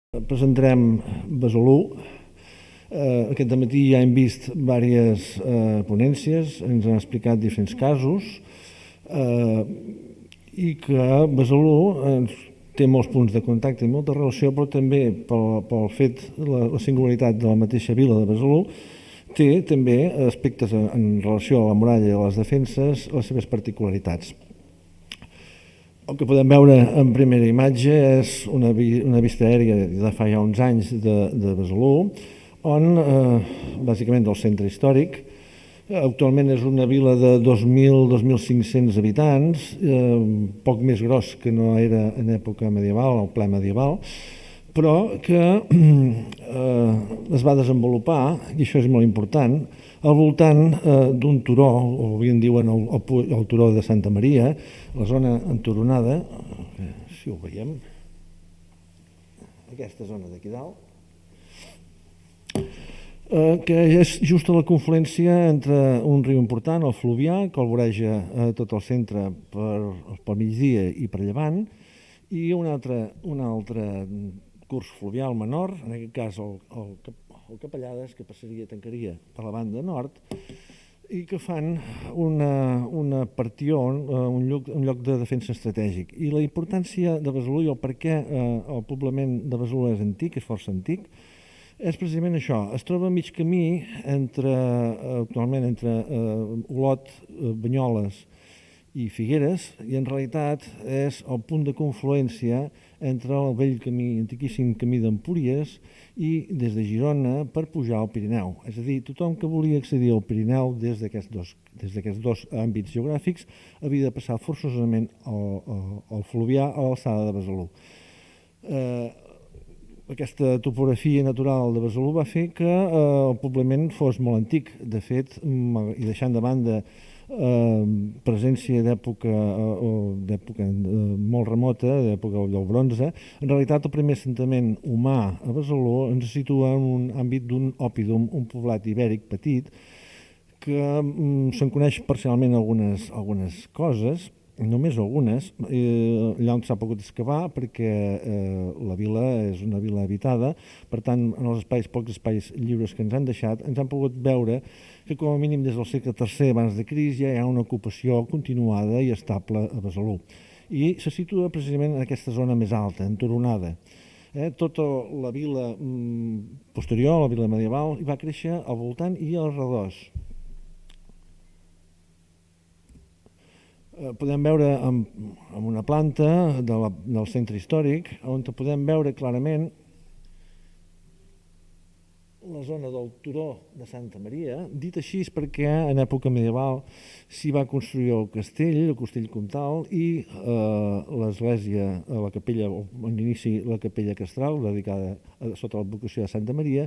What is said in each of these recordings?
Presentarem Besalú. Aquest dematí ja hem vist diverses ponències, ens han explicat diferents casos i que Besalú té molts punts de contacte i molta relació, però també pel fet, la singularitat de la mateixa vila de Besalú, té també aspectes en relació a la muralla i a les defenses, les seves particularitats. El que podem veure en primera imatge és una vista aèria de fa ja uns anys de Besalú, on, bàsicament del centre històric, actualment és una vila de 2.000-2.500 habitants, poc més gros que no era en època medieval o ple medieval, però que es va desenvolupar, i això és molt important, al voltant d'un turó, o avui en diuen el turó de Santa Maria, la zona enturonada, si ho veiem, aquesta zona d'aquí dalt, que és just a la confluència entre un riu important, el Fluvià, que el voreja tot el centre pel migdia i per llevant, i un altre curs fluvial menor, en aquest cas el Capellades, que tancaria per la banda nord, i que fan una partió, un lloc de defensa estratègic. I la importància de Besalú i el per què el poblament de Besalú és antic, és força antic, és precisament això. Es troba a mig camí actualment entre Olot, Banyoles i Figueres, i en realitat és el punt de confluència entre el vell camí, antiquíssim camí d'Empúries, i des de Girona per pujar al Pirineu. És a dir, tothom que volia accedir al Pirineu des d'aquests dos àmbits geogràfics havia de passar forçosament el Fluvià a l'alçada de Besalú. Aquesta topografia natural de Besalú va fer que el poblament fos molt antic. De fet, i deixant de banda presència d'època molt remota, d'època del bronze, en realitat el primer assentament humà a Besalú ens situa en un àmbit d'un òpidum, un poblat ibèric petit, que se'n coneix parcialment algunes coses, només algunes, allà on s'ha pogut excavar, perquè la vila és una vila habitada, per tant, en els pocs espais lliures que ens han deixat, ens han pogut veure que com a mínim des del segle III abans de Crist ja hi ha una ocupació continuada i estable a Besalú. I se situa precisament en aquesta zona més alta, enturonada. Tota la vila posterior, la vila medieval, hi va créixer al voltant i als redors. Podem veure en una planta del centre històric on podem veure clarament la zona del turó de Santa Maria, dit així perquè en època medieval s'hi va construir el castell comtal, i l'església, la capella, en inici la capella castral, dedicada sota l'advocació de Santa Maria,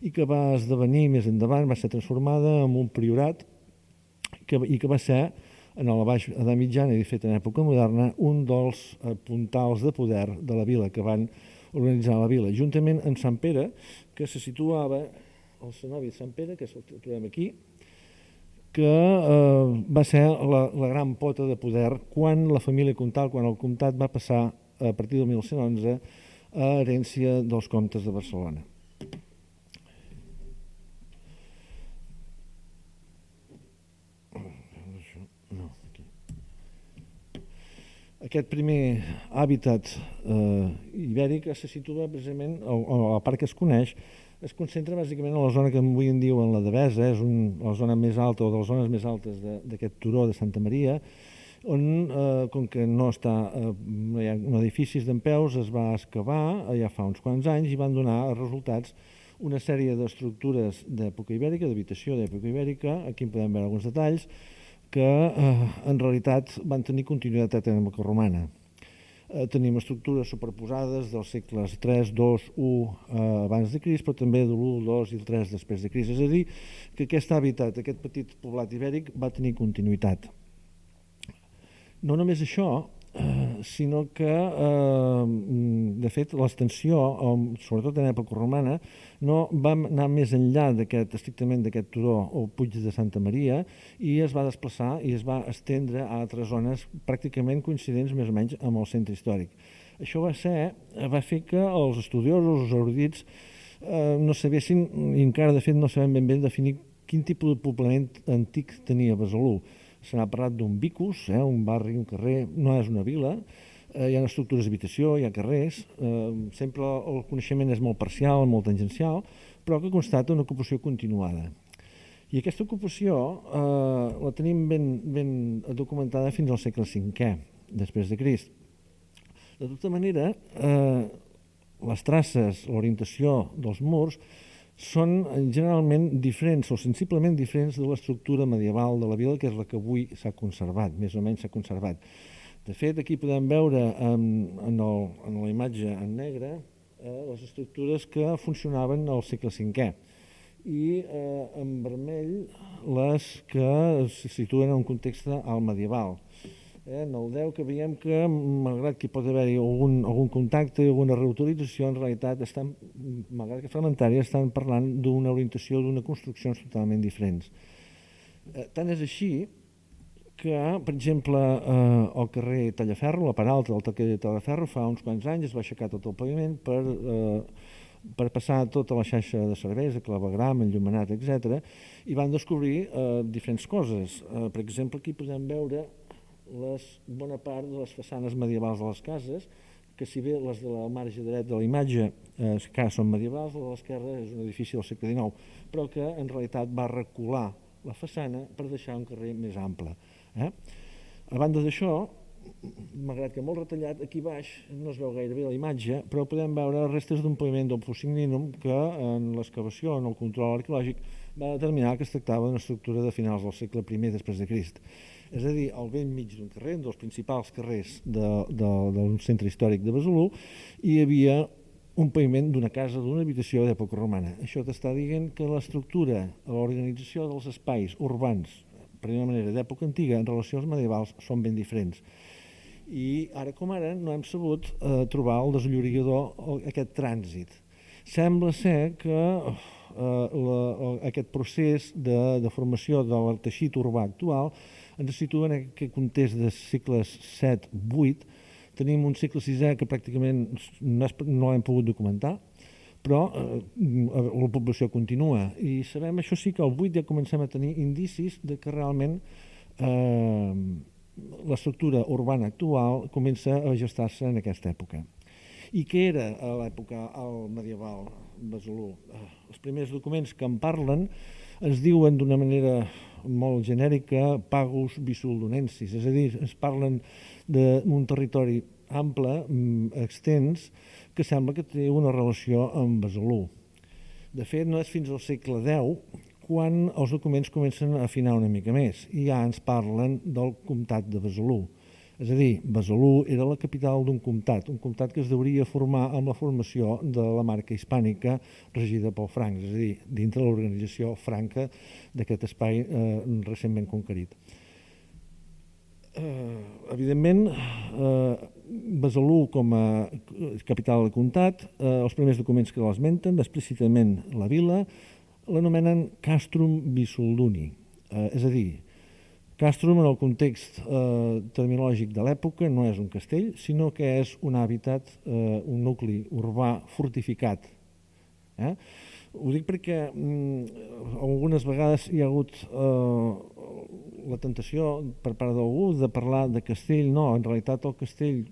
i que va esdevenir més endavant, va ser transformada en un priorat i que va ser, en la Baix Edat Mitjana i de fet en època moderna, un dels puntals de poder de la vila que van organitzar la vila, juntament amb Sant Pere, que se situava al cenobi de Sant Pere, que el trobem aquí, que va ser la gran pota de poder quan la família comtal, quan el comtat va passar a partir del 1111 a herència dels comtes de Barcelona. Aquest primer hàbitat ibèric se situa precisament, o la part que es coneix, es concentra bàsicament a la zona que avui en diuen la Devesa, és la zona més alta o de les zones més altes d'aquest turó de Santa Maria, on, com que no hi ha edificis dempeus, es va excavar ja fa uns quants anys i van donar resultats una sèrie d'estructures d'època ibèrica, d'habitació d'època ibèrica, aquí en podem veure alguns detalls, que en realitat van tenir continuïtat en l'època romana. Tenim estructures superposades dels segles 3, 2, 1 abans de Crist, però també de l'1, el 2 i el 3 després de Crist. És a dir, que aquest hàbitat, aquest petit poblat ibèric, va tenir continuïtat. No només això, sinó que, de fet, l'extensió, sobretot en època romana, no va anar més enllà estrictament d'aquest turó o Puig de Santa Maria i es va desplaçar i es va estendre a altres zones pràcticament coincidents més o menys amb el centre històric. Això va fer que els estudiosos, els erudits, no sabessin, i encara de fet no sabem ben bé definir quin tipus de poblament antic tenia Besalú. Se n'ha parlat d'un vicus, un barri, un carrer, no és una vila, hi ha estructures d'habitació, hi ha carrers, sempre el coneixement és molt parcial, molt tangencial, però que constata una ocupació continuada. I aquesta ocupació la tenim ben documentada fins al segle V, després de Crist. De tota manera, les traces, l'orientació dels murs són generalment diferents o sensiblement diferents de l'estructura medieval de la vila, que és la que avui s'ha conservat, més o menys s'ha conservat. De fet, aquí podem veure en la imatge en negre les estructures que funcionaven al segle V i en vermell les que se situen en un context alt medieval. En el 10 que veiem que, malgrat que hi pot haver-hi algun contacte i alguna reutilització, en realitat, malgrat que fragmentàries, estan parlant d'una orientació, d'una construccions totalment diferents. Tant és així que, per exemple, el carrer Tallaferro, la part alta del carrer Tallaferro, fa uns quants anys es va aixecar tot el paviment per passar tota la xarxa de serveis, de clavegram, enllumenat, etc. I van descobrir diferents coses. Per exemple, aquí podem veure bona part de les façanes medievals de les cases, que si bé les del marge dret de la imatge són medievals, la de l'esquerra és un edifici del segle XIX, però que en realitat va recular la façana per deixar un carrer més ample. A banda d'això, malgrat que molt retallat, aquí baix no es veu gaire bé la imatge, però podem veure les restes d'un paviment del Fucigninum que en l'excavació, en el control arqueològic, va determinar que es tractava d'una estructura de finals del segle I després de Crist. És a dir, al vell mig d'un carrer, un dels principals carrers del centre històric de Besalú, hi havia un paviment d'una casa, d'una habitació d'època romana. Això t'està dient que l'estructura, l'organització dels espais urbans, per dir-ho manera, d'època antiga en relació als medievals són ben diferents. I ara com ara no hem sabut trobar el desllorigador, aquest trànsit. Sembla ser que aquest procés de formació del teixit urbà actual ens situa en aquest context de segles VII-VIII. Tenim un segle VI que pràcticament no l'hem pogut documentar, però la població continua. I sabem, això sí, que al VIII ja comencem a tenir indicis de que realment l'estructura urbana actual comença a gestar-se en aquesta època. I què era a l'època medieval Besalú? Els primers documents que en parlen ens diuen d'una manera molt genèrica pagus visuldunensis, és a dir, ens parlen d'un territori ample, extens, que sembla que té una relació amb Besalú. De fet, no és fins al segle X quan els documents comencen a afinar una mica més i ja ens parlen del comtat de Besalú. És a dir, Besalú era la capital d'un comtat que es deuria formar amb la formació de la marca hispànica regida pels francs, és a dir, dintre l'organització franca d'aquest espai recentment conquerit. Evidentment, Besalú com a capital del comtat, els primers documents que l'esmenten, explícitament la vila, l'anomenen Castrum Visulduni, és a dir, Castrum, en el context terminològic de l'època, no és un castell, sinó que és un hàbitat, un nucli urbà fortificat. Ho dic perquè algunes vegades hi ha hagut la tentació per part d'algú de parlar de castell. No, en realitat el castell,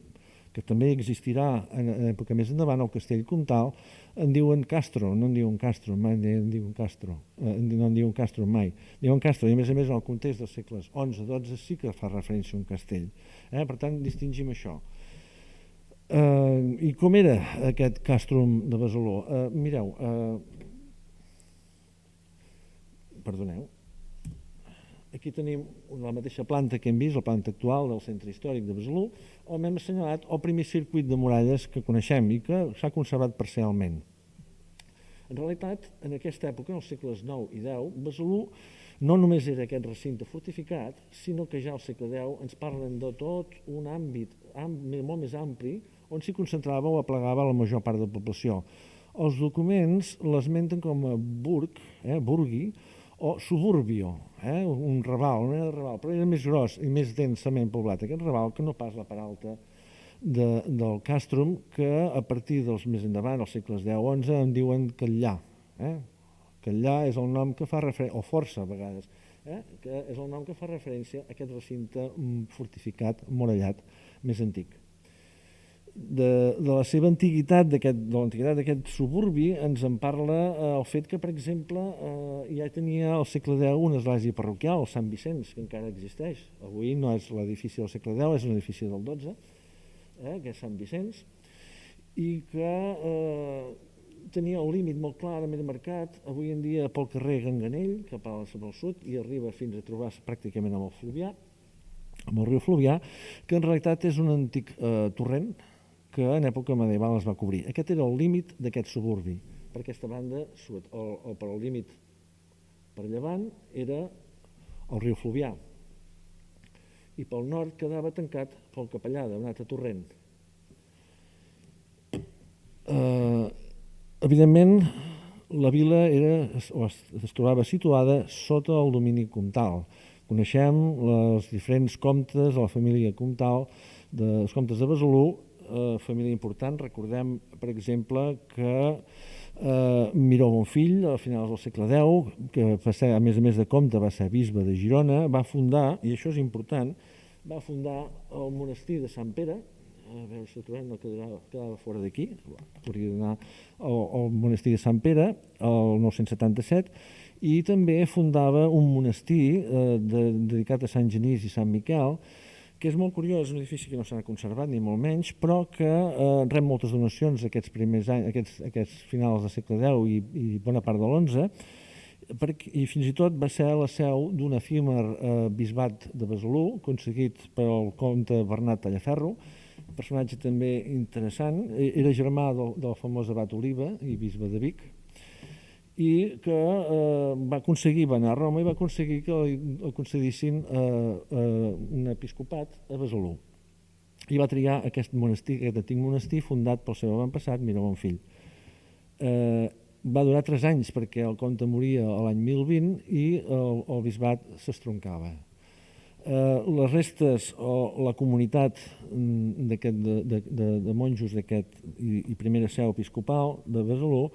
que també existirà en època més endavant, el castell comtal, en diuen Castro, no en diuen Castro, mai en diuen Castro, no en diuen Castro mai. Diuen Castro i a més en el context dels segles XI-XII sí que fa referència a un castell. Per tant, distingim això. I com era aquest castrum de Besalú? Mireu, perdoneu, aquí tenim la mateixa planta que hem vist, la planta actual del centre històric de Besalú, on hem assenyalat el primer circuit de muralles que coneixem i que s'ha conservat parcialment. En realitat, en aquesta època, en els segles IX i X, Besalú no només era aquest recinte fortificat, sinó que ja al segle X ens parlen de tot un àmbit molt més ampli on s'hi concentrava o aplegava la major part de la població. Els documents l'esmenten com a burg, burgui, o suburbio, un raval, una mena de raval, però era més gros i més densament poblat aquest raval que no pas la part alta del càstrum, que a partir dels més endavant, als segles X-XI, en diuen Catllà. Catllà és el nom que fa referència, o força a vegades, que és el nom que fa referència a aquest recinte fortificat, murallat, més antic. De la seva antiguitat, de l'antiguitat d'aquest suburbi, ens en parla el fet que, per exemple, ja tenia al segle X una església parroquial, Sant Vicenç, que encara existeix. Avui no és l'edifici del segle X, és un edifici del XII, que és Sant Vicenç, i que tenia un límit molt clarament marcat, avui en dia pel carrer Ganganell, cap al sud, i arriba fins a trobar-se pràcticament amb el Fluvià, amb el riu Fluvià, que en realitat és un antic torrent que en època medieval es va cobrir. Aquest era el límit d'aquest suburbi. Per aquesta banda, per el límit per llevant, era el riu Fluvià. I pel nord quedava tancat pel Capellada, un altre torrent. Evidentment, la vila es trobava situada sota el domini comtal. Coneixem els diferents comtes de la família comtal, dels comtes de Besalú, família important. Recordem, per exemple, que Miró Bonfill, a finals del segle X, que a més de comte va ser bisbe de Girona, va fundar, i això és important, va fundar el monestir de Sant Pere. A veure si el trobem, no quedava fora d'aquí, hauria d'anar al monestir de Sant Pere el 977, i també fundava un monestir dedicat a Sant Genís i Sant Miquel, que és molt curiós, és un edifici que no s'ha conservat ni molt menys, però que rep moltes donacions aquests primers anys, aquests finals del segle X i bona part de l'XI, i fins i tot va ser la seu d'un efímer bisbat de Besalú, aconseguit pel comte Bernat Tallaferro, un personatge també interessant. Era germà del famós abat Oliva i bisbe de Vic, i que va aconseguir, va anar a Roma i va aconseguir que el concedissin un episcopat a Besalú. I va triar aquest antic monestir fundat pel seu avantpassat, Miró Bonfill. Va durar 3 anys perquè el comte moria l'any 1020 i el bisbat s'estroncava. Les restes o la comunitat de monjos d'aquest i primera seu episcopal de Besalú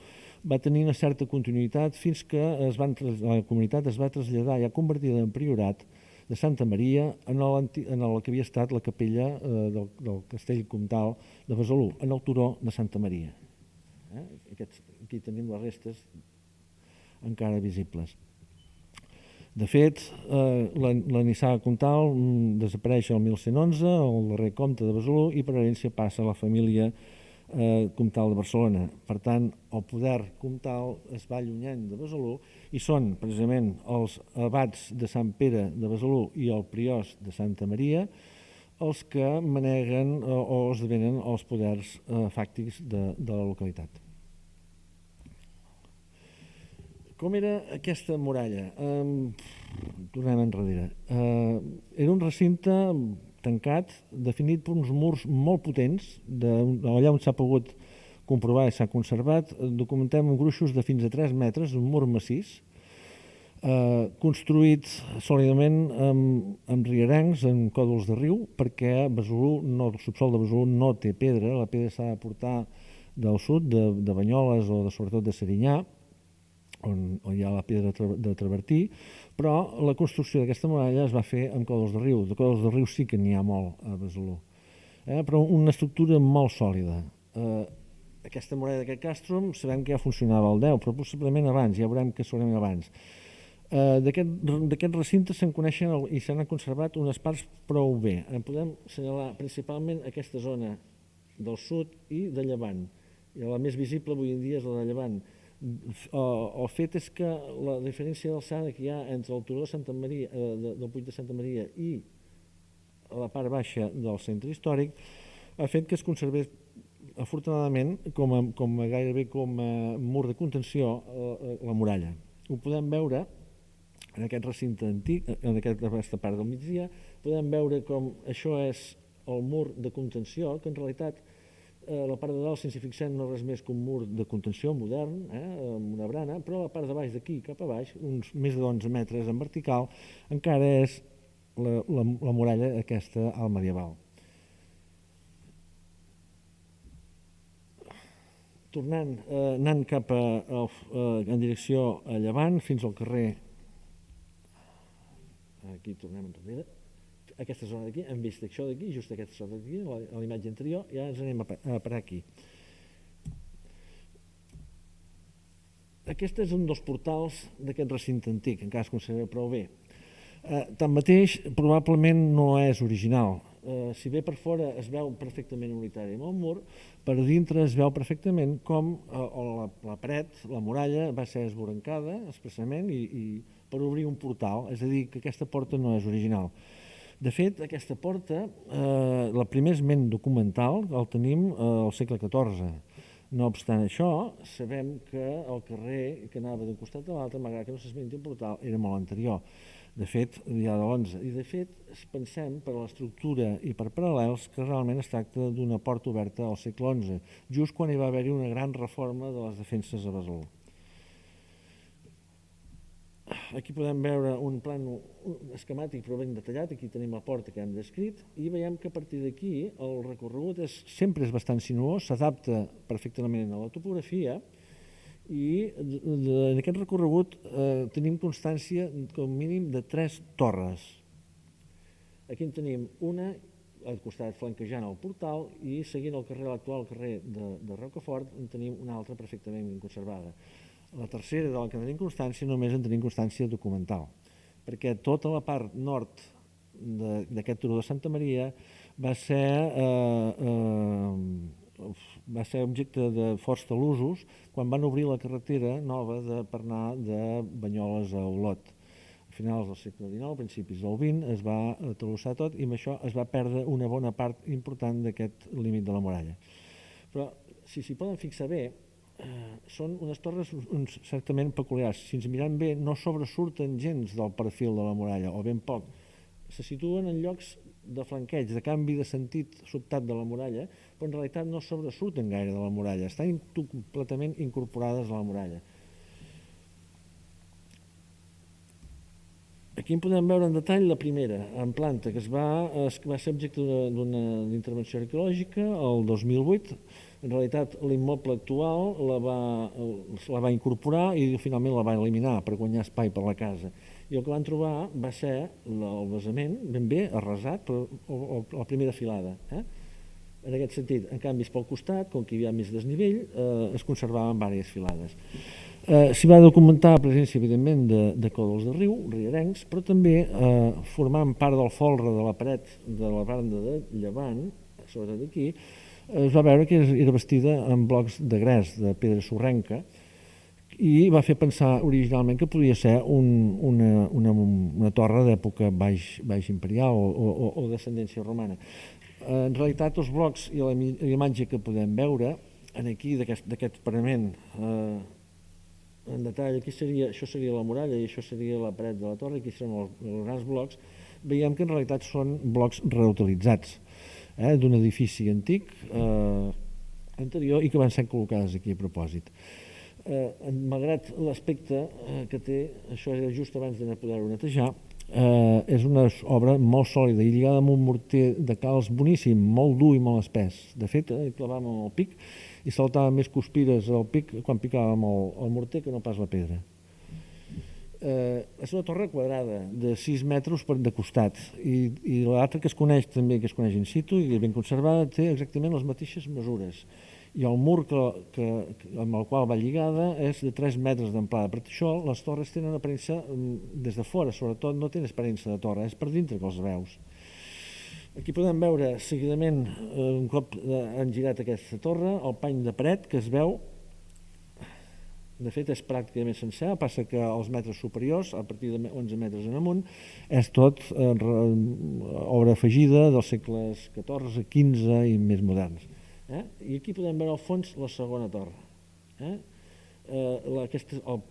va tenir una certa continuïtat fins que la comunitat es va traslladar, ja convertida en priorat, de Santa Maria en el que havia estat la capella del castell comtal de Besalú, en el turó de Santa Maria. Aquí tenim les restes encara visibles. De fet, la nissaga comtal desapareix el 1111, el darrer comte de Besalú, i per herència passa a la família comtal de Barcelona. Per tant, el poder comtal es va allunyant de Besalú i són precisament els abats de Sant Pere de Besalú i el priors de Santa Maria els que maneguen o esdevenen els poders fàctics de la localitat. Com era aquesta muralla? Tornem enrere. Era un recinte tancat, definit per uns murs molt potents, allà on s'ha pogut comprovar i s'ha conservat, documentem gruixos de fins a 3 metres, un mur massís, construït sòlidament amb rierencs, amb còdols de riu, perquè Besalú, el subsòl de Besalú no té pedra, la pedra s'ha de portar del sud, de Banyoles o sobretot de Serinyà, on hi ha la pedra de travertí, però la construcció d'aquesta muralla es va fer amb còdols de riu. De còdols de riu sí que n'hi ha molt a Besalú, però una estructura molt sòlida. Aquesta muralla d'aquest càstrum sabem que ja funcionava al 10, però possiblement abans, ja veurem que segurament abans. D'aquest recinte se'n coneixen i se n'han conservat unes parts prou bé. En podem assenyalar principalment aquesta zona del sud i de llevant. I la més visible avui en dia és la de llevant. El fet és que la diferència d'alçada que hi ha entre el turó de Santa Maria, del Puig de Santa Maria i la part baixa del centre històric ha fet que es conservés afortunadament gairebé com a mur de contenció la muralla. Ho podem veure en aquest recinte antic, en aquesta part del migdia, podem veure com això és el mur de contenció, que en realitat la part de dalt, si ens hi fixem, no és res més que un mur de contenció modern, amb una brana, però la part de baix, d'aquí cap a baix, uns més d'11 metres en vertical, encara és la muralla aquesta alt medieval. Tornant, anant cap en direcció a llevant, fins al carrer, aquí tornem enrere, aquesta zona d'aquí, hem vist això d'aquí, just aquesta zona d'aquí, a la imatge anterior, i ara ens anem a parar aquí. Aquest és un dels portals d'aquest recinte antic, encara es considera prou bé. Tanmateix, probablement no és original. Si bé per fora es veu perfectament unitari amb el mur, per dintre es veu perfectament com la paret, la muralla, va ser esvorencada expressament i per obrir un portal, és a dir, que aquesta porta no és original. De fet, aquesta porta, el primer esment documental el tenim al segle XIV. No obstant això, sabem que el carrer que anava d'un costat a l'altre, malgrat que no s'esmenti un portal, era molt anterior. De fet, ja de l'11. I de fet, pensem per l'estructura i per paral·lels que realment es tracta d'una porta oberta al segle XI, just quan hi va haver-hi una gran reforma de les defenses a Besalú. Aquí podem veure un plano esquemàtic però ben detallat, aquí tenim la porta que hem descrit i veiem que a partir d'aquí el recorregut sempre és bastant sinuós, s'adapta perfectament a la topografia i en aquest recorregut tenim constància com mínim de 3 torres. Aquí en tenim una al costat flanquejant el portal i seguint el carrer l'actual carrer de Rocafort en tenim una altra perfectament ben conservada. La tercera de la que tenim constància només en tenim constància documental, perquè tota la part nord d'aquest turó de Santa Maria va ser objecte de forts talussos quan van obrir la carretera nova per anar de Banyoles a Olot. A finals del segle XIX, principis del XX, es va talussar tot i amb això es va perdre una bona part important d'aquest límit de la muralla. Però si s'hi poden fixar bé, són unes torres certament peculiars. Si ens mirem bé, no sobresurten gens del perfil de la muralla, o ben poc. Se situen en llocs de flanqueig, de canvi de sentit sobtat de la muralla, però en realitat no sobresurten gaire de la muralla, estan completament incorporades a la muralla. Aquí en podem veure en detall la primera, en planta, que va ser objecte d'una intervenció arqueològica el 2008. En realitat, l'immoble actual la va incorporar i finalment la va eliminar per guanyar espai per la casa. I el que van trobar va ser el basament ben bé arrasat, però la primera filada. En aquest sentit, en canvi, pel costat, com que hi havia més desnivell, es conservaven diverses filades. S'hi va documentar la presència, evidentment, de còdols de riu, rierencs, però també formant part del folre de la paret de la banda de llevant, sobretot aquí, es va veure que era bastida amb blocs de gres, de pedra sorrenca, i va fer pensar originalment que podia ser una torre d'època baix imperial o d'ascendència romana. En realitat, els blocs i la imatge que podem veure aquí d'aquest parament en detall, això seria la muralla i això seria la paret de la torre, aquí són els grans blocs, veiem que en realitat són blocs reutilitzats d'un edifici antic anterior i que van ser col·locades aquí a propòsit. Malgrat l'aspecte que té, això era just abans de poder-ho netejar, és una obra molt sòlida i lligada amb un morter de calç boníssim, molt dur i molt espès. De fet, clavàvem el pic i saltaven més cuspires al pic quan picàvem el morter que no pas la pedra. És una torre quadrada de 6 metres de costat i l'altra que es coneix també, que es coneix in situ i ben conservada, té exactament les mateixes mesures i el mur amb el qual va lligada és de 3 metres d'amplada. Per això les torres tenen aparença des de fora, sobretot no tenen aparença de torre, és per dintre que els veus. Aquí podem veure seguidament, un cop han girat aquesta torre, el pany de paret que es veu. De fet, és pràcticament sencer, passa que als metres superiors, a partir de 11 metres en amunt, és tot obra afegida dels segles XIV, XV i més moderns. I aquí podem veure al fons la segona torre. Els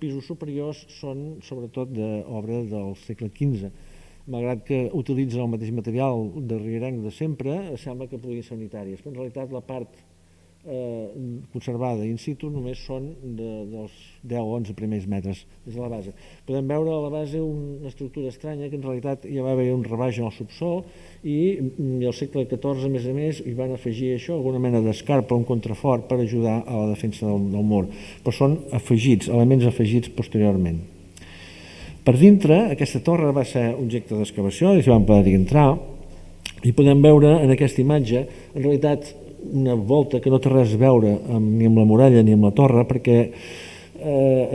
pisos superiors són sobretot d'obra del segle XV. Malgrat que utilitzen el mateix material de rierenc de sempre, sembla que puguin ser unitàries, però en realitat la part conservada in situ només són dels 10 o 11 primers metres des de la base. Podem veure a la base una estructura estranya que en realitat ja va haver un rebaix en el subsol i al segle XIV, a més, hi van afegir això, alguna mena d'escarpa, un contrafort per ajudar a la defensa del mur, però són afegits, elements afegits posteriorment. Per dintre, aquesta torre va ser objecte d'excavació i s'hi van poder entrar i podem veure en aquesta imatge, en realitat, una volta que no té res a veure ni amb la muralla ni amb la torre, perquè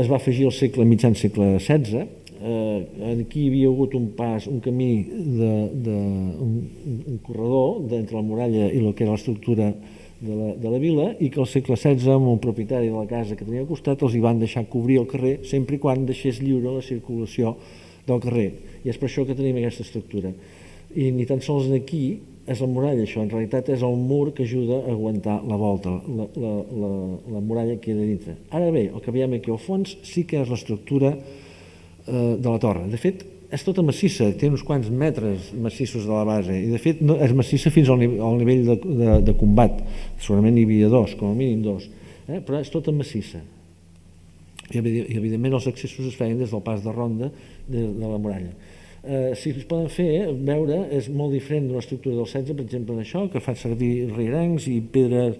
es va afegir al mitjan segle XVI. Aquí hi havia hagut un pas, un camí, un corredor entre la muralla i el que era l'estructura de la vila, i que al segle XVI, amb un propietari de la casa que tenia al costat, els hi van deixar cobrir el carrer sempre i quan deixés lliure la circulació del carrer, i és per això que tenim aquesta estructura. I ni tan sols aquí és la muralla, això, en realitat és el mur que ajuda a aguantar la volta, la muralla que queda dintre. Ara bé, el que veiem aquí al fons sí que és l'estructura de la torre. De fet, és tota massissa, té uns quants metres massissos de la base, i de fet és massissa fins al nivell de combat. Segurament hi havia dos, com a mínim dos, però és tota massissa. I evidentment els accessos es feien des del pas de ronda de la muralla. Si es poden veure, és molt diferent d'una estructura del 16, per exemple, en això, que fa servir rierencs i pedres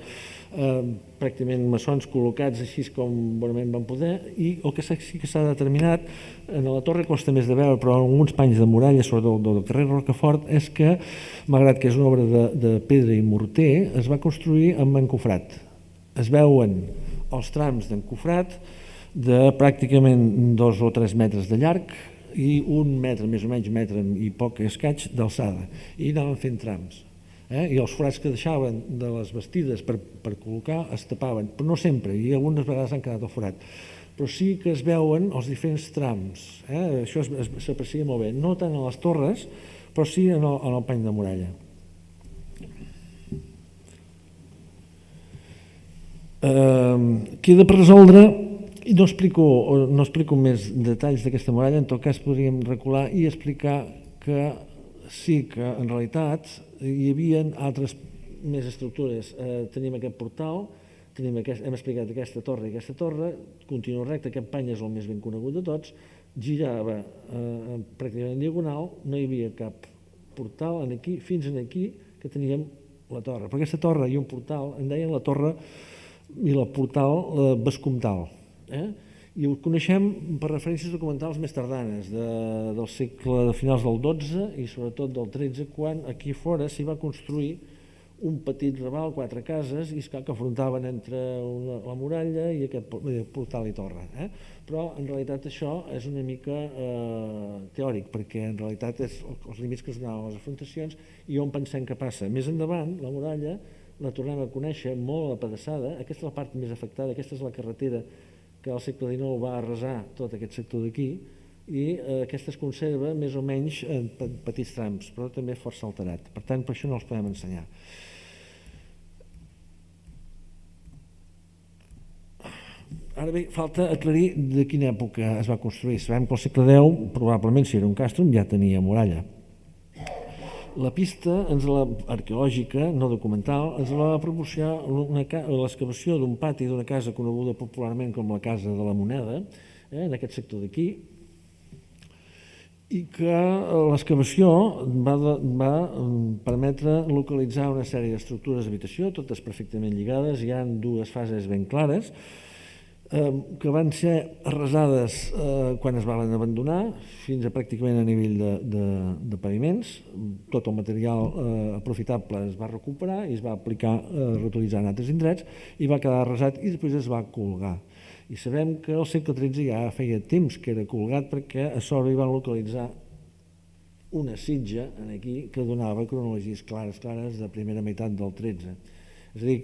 pràcticament maçons col·locats així com bonament van poder, i el que sí que s'ha determinat, en la torre costa més de veure, però en alguns panys de muralla, sobretot del carrer Rocafort, és que, malgrat que és una obra de pedra i morter, es va construir amb encofrat. Es veuen els trams d'encofrat de pràcticament 2 o 3 metres de llarg, i un metre, més o menys metre i poc escaig d'alçada, i anaven fent trams, i els forats que deixaven de les bastides per col·locar es tapaven, però no sempre, i algunes vegades han quedat al forat, però sí que es veuen els diferents trams, això s'aprecia molt bé, no tant a les torres, però sí en el pany de muralla. Queda per resoldre, i no explico més detalls d'aquesta muralla, en tot cas podríem recular i explicar que sí que en realitat hi havia altres més estructures. Tenim aquest portal, hem explicat aquesta torre i aquesta torre, continua recte, aquest pany és el més ben conegut de tots, girava pràcticament en diagonal, no hi havia cap portal aquí, fins aquí que teníem la torre. Per aquesta torre i un portal en deien la torre i el portal vescomtal. I ho coneixem per referències documentals més tardanes, del segle de finals del XII i sobretot del XIII, quan aquí fora s'hi va construir un petit raval, 4 cases, i que afrontaven entre la muralla i aquest portal i torre. Però en realitat això és una mica teòric, perquè en realitat és els límits que es donaven a les afrontacions i on pensem que passa. Més endavant, la muralla la tornem a conèixer molt apedaçada, aquesta és la part més afectada, aquesta és la carretera que al segle XIX va arrasar tot aquest sector d'aquí, i aquesta es conserva més o menys en petits trams, però també força alterat. Per tant, per això no els podem ensenyar. Ara bé, falta aclarir de quina època es va construir. Sabem que al segle X, probablement si era un càstum, ja tenia muralla. La pista arqueològica, no documental, ens la va proporcionar l'excavació d'un pati d'una casa coneguda popularment com la Casa de la Moneda, en aquest sector d'aquí, i que l'excavació va permetre localitzar una sèrie d'estructures d'habitació, totes perfectament lligades, hi ha 2 fases ben clares, que van ser arrasades quan es van abandonar fins a pràcticament a nivell de paviments. Tot el material aprofitable es va recuperar i es va aplicar reutilitzar en altres indrets i va quedar arrasat i després es va colgar. I sabem que al segle XIII ja feia temps que era colgat perquè a sobre hi van localitzar una sitja aquí que donava cronologies clares de primera meitat del XIII. És a dir,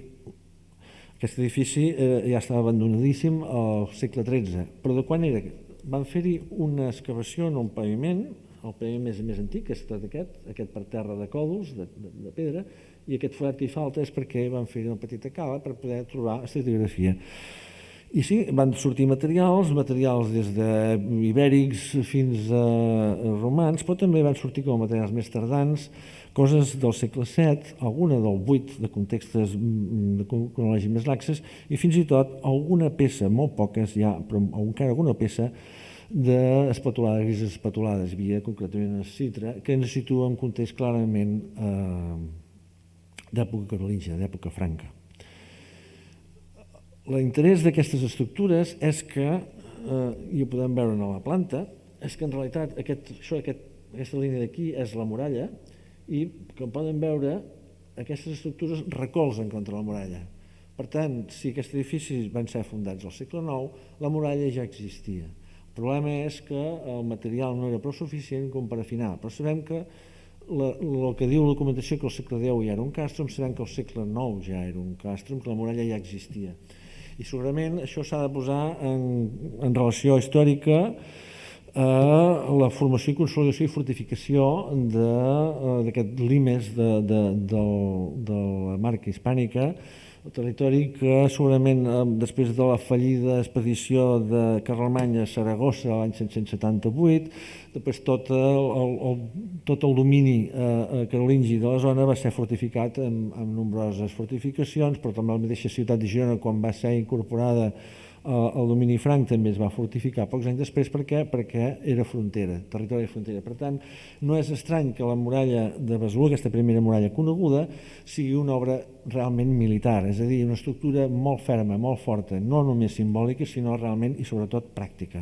aquest edifici ja estava abandonadíssim al segle XIII, però de quan era? Van fer-hi una excavació en un paviment, el paviment més antic, que és tot aquest per terra de còdols, de pedra, i aquest forat que hi falta és perquè van fer una petita cala per poder trobar estratigrafia. I sí, van sortir materials des d'ibèrics fins a romans, però també van sortir com a materials més tardans, coses del segle VII, alguna del VIII, de contextes cronològics més laxes, i fins i tot alguna peça, molt poques ja, però encara alguna peça, d'espatulades, grises espatulades, hi havia concretament una citra, que ens situa en context clarament d'època carolíngia, d'època franca. L'interès d'aquestes estructures és que, i ho podem veure a la planta, és que en realitat aquesta línia d'aquí és la muralla i, com poden veure, aquestes estructures recolzen contra la muralla. Per tant, si aquests edificis van ser fundats al segle IX, la muralla ja existia. El problema és que el material no era prou suficient com per afinar, però sabem que el que diu la documentació que al segle X ja era un càstrom, sabem que al segle IX ja era un càstrom, que la muralla ja existia. I segurament això s'ha de posar en relació històrica a la formació i consolidació i fortificació d'aquest limes de la marca hispànica, el territori que segurament després de la fallida expedició de Carlemany a Saragossa l'any 778, després tot el domini carolingi de la zona va ser fortificat amb nombroses fortificacions, però també la mateixa ciutat de Girona, quan va ser incorporada el domini franc, també es va fortificar pocs anys després. Per què? Perquè era frontera, territori de frontera. Per tant, no és estrany que la muralla de Besalú, aquesta primera muralla coneguda, sigui una obra realment militar, és a dir, una estructura molt ferma, molt forta, no només simbòlica, sinó realment i sobretot pràctica.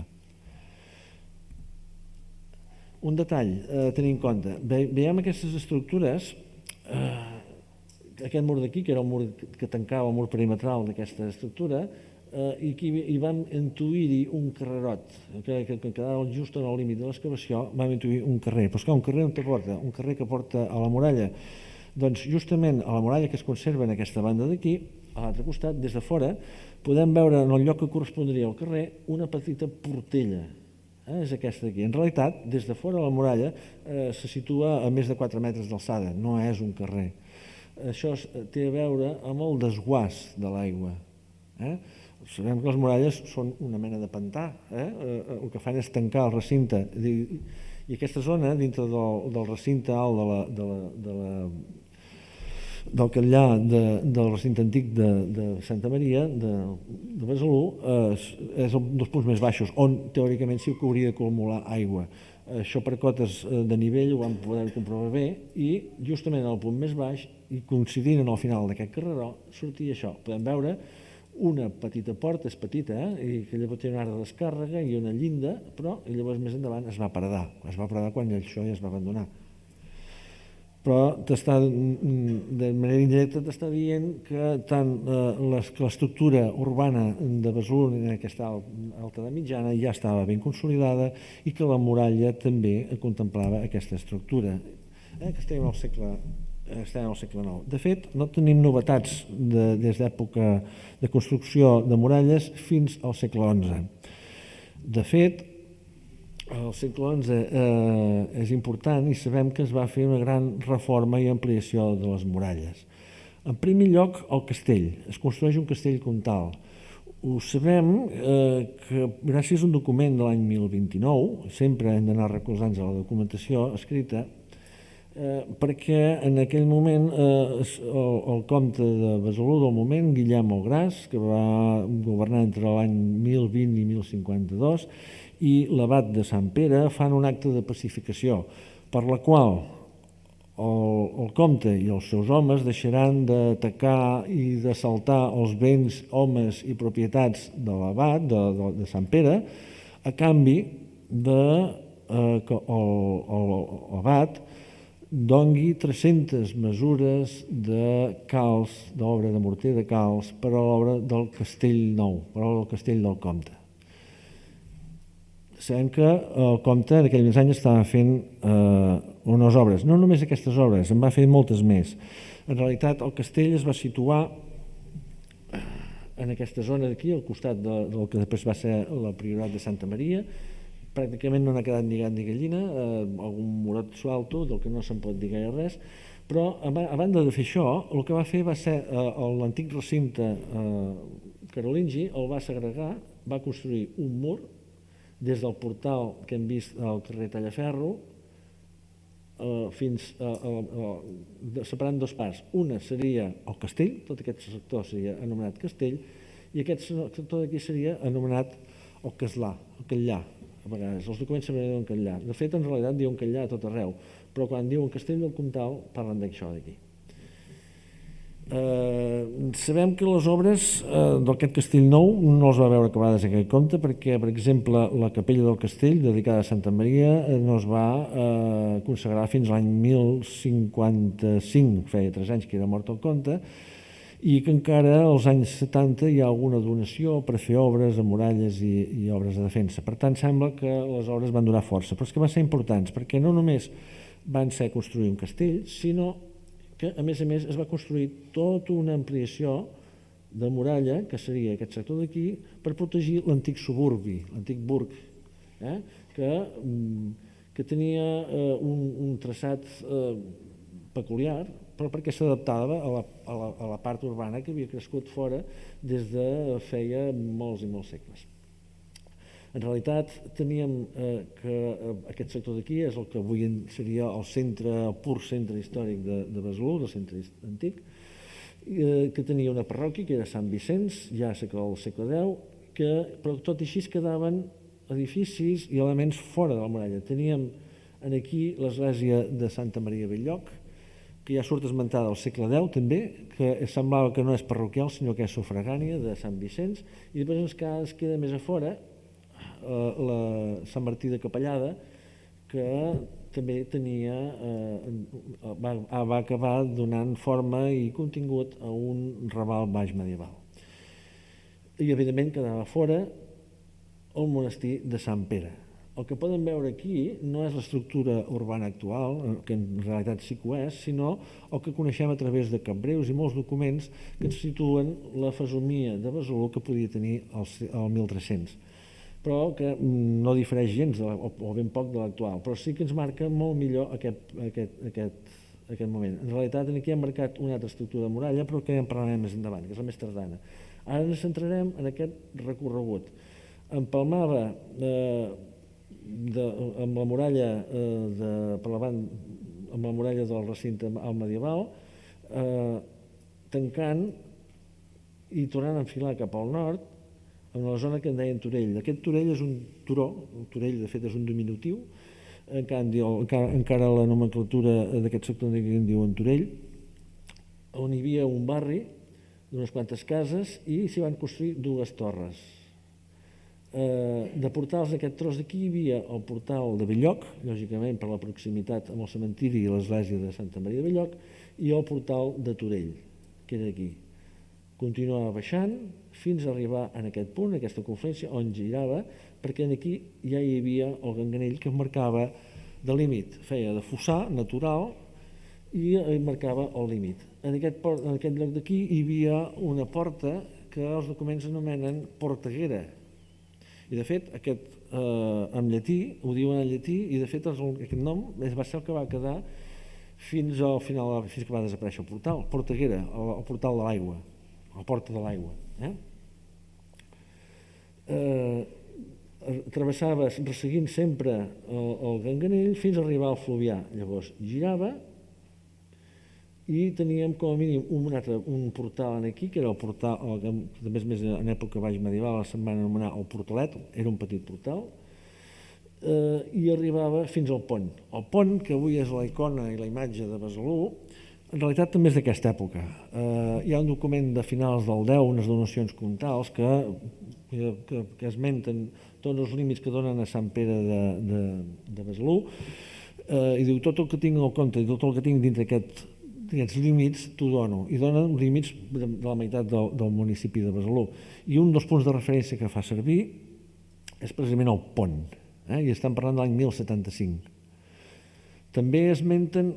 Un detall a tenir en compte, veiem aquestes estructures, aquest mur d'aquí, que era el mur que tancava el mur perimetral d'aquesta estructura, i aquí hi vam intuir-hi un carrerot que quedava just en el límit de l'excavació. Vam intuir un carrer, però esclar, un carrer on te porta? Un carrer que porta a la muralla. Doncs justament a la muralla que es conserva en aquesta banda d'aquí, a l'altre costat, des de fora, podem veure en el lloc que correspondria al carrer una petita portella. És aquesta d'aquí. En realitat, des de fora la muralla se situa a més de 4 metres d'alçada, no és un carrer. Això té a veure amb el desguàs de l'aigua. Sabem que les muralles són una mena de pantà, el que fan és tancar el recinte, i aquesta zona dintre del recinte alt del catllà del recinte antic de Santa Maria de Besalú és un dels punts més baixos, on teòricament sí que hauria d'acumular aigua. Això per cotes de nivell ho vam poder comprovar bé, i justament al punt més baix, i coincidint en el final d'aquest carreró, sortia això. Podem veure una petita porta, és petita, i que llavors té una arc de descàrrega i una llinda, però llavors més endavant es va paredar. Es va paredar quan això ja es va abandonar. Però de manera indirecta t'està dient que tant l'estructura urbana de Besalú, en aquesta alta de mitjana, ja estava ben consolidada, i que la muralla també contemplava aquesta estructura. Que estem al segle IX. De fet, no tenim novetats des d'època de construcció de muralles fins al segle XI. De fet, el segle XI és important i sabem que es va fer una gran reforma i ampliació de les muralles. En primer lloc, el castell. Es construeix un castell comtal. Ho sabem que gràcies a un document de l'any 1029, sempre hem d'anar recolzant-nos a la documentació escrita, perquè en aquell moment el comte de Besalú del moment, Guillem el Gras, que va governar entre l'any 1020 i 1052, i l'abat de Sant Pere fan un acte de pacificació, per la qual el comte i els seus homes deixaran d'atacar i d'assaltar els béns, homes i propietats de l'abat, de Sant Pere, a canvi que l'abat dongui 300 mesures de calç, d'obra de morter de calç, per a l'obra del castell nou, per a l'obra del castell del comte. Sabem que el comte en aquells anys estava fent unes obres, no només aquestes obres, en va fer moltes més. En realitat el castell es va situar en aquesta zona d'aquí, al costat del que després va ser la priorat de Santa Maria. Pràcticament no n'ha quedat ni gat ni gallina, algun murat suelto, del que no se'n pot dir gaire res, però a banda de fer això, el que va fer va ser l'antic recinte carolingi el va segregar, va construir un mur des del portal que hem vist al carrer Tallaferro fins separant dos parts. Una seria el castell, tot aquest sector seria anomenat castell, i aquest sector d'aquí seria anomenat el castlà, el catllà. A vegades els documents sempre diuen catllà. De fet, en realitat diuen catllà a tot arreu, però quan diuen castell del Comtal parlen d'això d'aquí. Sabem que les obres d'aquest castell nou no es va veure acabades en aquest compte perquè, per exemple, la capella del castell dedicada a Santa Maria no es va consagrar fins l'any 1055, feia 3 anys que era mort el comte, i que encara als anys 70 hi ha alguna donació per fer obres de muralles i obres de defensa. Per tant, sembla que les obres van durar força, però és que van ser importants perquè no només van ser construir un castell, sinó que a més es va construir tota una ampliació de muralla, que seria aquest sector d'aquí, per protegir l'antic suburbi, l'antic burg, que tenia un traçat peculiar, però perquè s'adaptava a la part urbana que havia crescut fora des de feia molts i molts segles. En realitat teníem que aquest sector d'aquí és el que avui seria el pur centre històric de Besalú, del centre antic, que tenia una parròquia que era Sant Vicenç, ja al segle X, però tot i així quedaven edificis i elements fora de la muralla. Teníem aquí l'església de Santa Maria Belllloc, que ja surt esmentada al segle X també, que semblava que no és parroquial sinó que és sufragània de Sant Vicenç, i després ens queda més a fora la Sant Martí de Capellada, que també va acabar donant forma i contingut a un raval baix medieval. I evidentment quedava fora el monestir de Sant Pere. El que poden veure aquí no és l'estructura urbana actual, que en realitat sí que ho és, sinó el que coneixem a través de capbreus i molts documents que ens situen la fesomia de Besalú que podia tenir el 1300. Però que no difereix gens o ben poc de l'actual, però sí que ens marca molt millor aquest moment. En realitat aquí hem marcat una altra estructura de muralla, però que ja en parlarem més endavant, que és la més tardana. Ara ens centrarem en aquest recorregut. Empalmava amb la muralla amb la muralla del recinte al medieval, tancant i tornant a enfilar cap al nord en la zona que en deien Torell. Aquest Torell és un turó, el Torell de fet és un diminutiu, encara la nomenclatura d'aquest sector en diuen Torell, on hi havia un barri d'unes quantes cases i s'hi van construir 2 torres. De portals d'aquest tros d'aquí hi havia el portal de Belllloc, lògicament per la proximitat amb el cementiri i l'església de Santa Maria de Belllloc, i el portal de Torell, que era aquí. Continuava baixant fins a arribar en aquest punt, aquesta confluència, on girava, perquè aquí ja hi havia el ganganell que marcava de límit, feia de fossar natural i marcava el límit. En aquest lloc d'aquí hi havia una porta que els documents anomenen Porteguera, i de fet en llatí, ho diuen en llatí, i de fet aquest nom va ser el que va quedar fins al final, fins que va desaparèixer el portal, Porteguera, el portal de l'aigua, la porta de l'aigua. Travessaves resseguint sempre el ganganell fins a arribar al Fluvià. Llavors girava i teníem com a mínim un portal aquí, que era el portal, que més en època baix medieval se'n va anomenar el portalet, era un petit portal, i arribava fins al pont. El pont, que avui és la icona i la imatge de Besalú, en realitat també és d'aquesta època. Hi ha un document de finals del 10, unes donacions comtals, que esmenten tots els límits que donen a Sant Pere de Besalú, i diu tot el que tinc al compte i tot el que tinc dintre aquests límits t'ho dono, i donen límits de la meitat del municipi de Besalú. I un dels punts de referència que fa servir és precisament el pont, i estan parlant de l'any 1075. També esmenten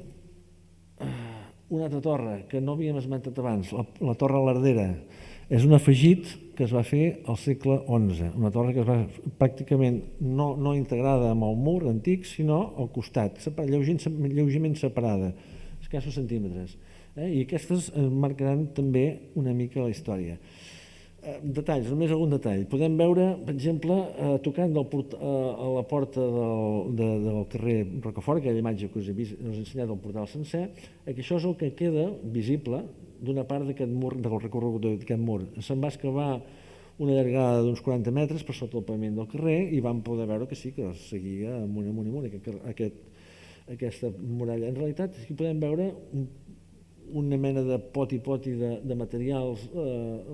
una altra torre que no havíem esmentat abans, la Torre Lardera. És un afegit que es va fer al segle XI, una torre que es va pràcticament no integrada amb el mur antic, sinó al costat, lleugerament separada, escassos centímetres. I aquestes marcaran també una mica la història. Detalls, només algun detall. Podem veure, per exemple, tocant a la porta del carrer Rocafort, aquella imatge que us he ensenyat del portal sencer, que això és el que queda visible d'una part d'aquest mur, del recorregut d'aquest mur. Se'n va excavar una llargada d'uns 40 metres per sota el paviment del carrer i vam poder veure que sí, que seguia amunt, amunt, amunt, aquesta muralla. En realitat, aquí podem veure una mena de poti de materials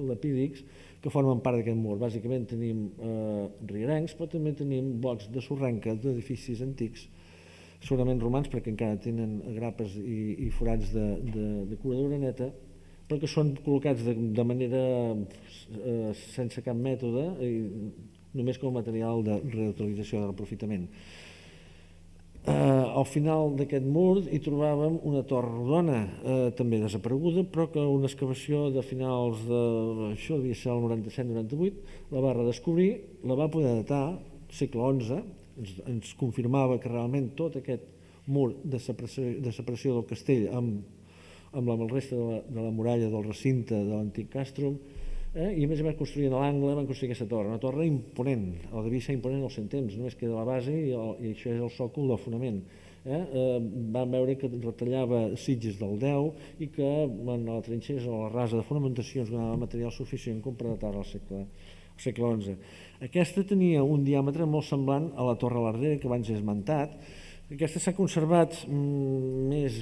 lapídics que formen part d'aquest mur. Bàsicament tenim rierencs, però també tenim blocs de sorrenca d'edificis antics, segurament romans perquè encara tenen grapes i forats de cura d'uraneta, però que són col·locats de manera sense cap mètode i només com a material de reutilització, de reprofitament. Al final d'aquest mur hi trobàvem una torre rodona, també desapareguda, però que una excavació de finals de, això devia ser el 97-98, la va redescobrir, la va poder datar, segle XI, ens confirmava que realment tot aquest mur de separació del castell amb la resta de la muralla del recinte de l'antic càstrum, i a més van construir a l'angle, van construir aquesta torre, una torre imponent, o devia ser imponent als 100 temps, només queda la base i això és el sòcol del fonament. Vam veure que retallava sitges del 10 i que en la trinxera o la rasa de fonamentació ens donava material suficient com per datar al segle XI. Aquesta tenia un diàmetre molt semblant a la torre Lardera que abans he esmentat. Aquesta s'ha conservat més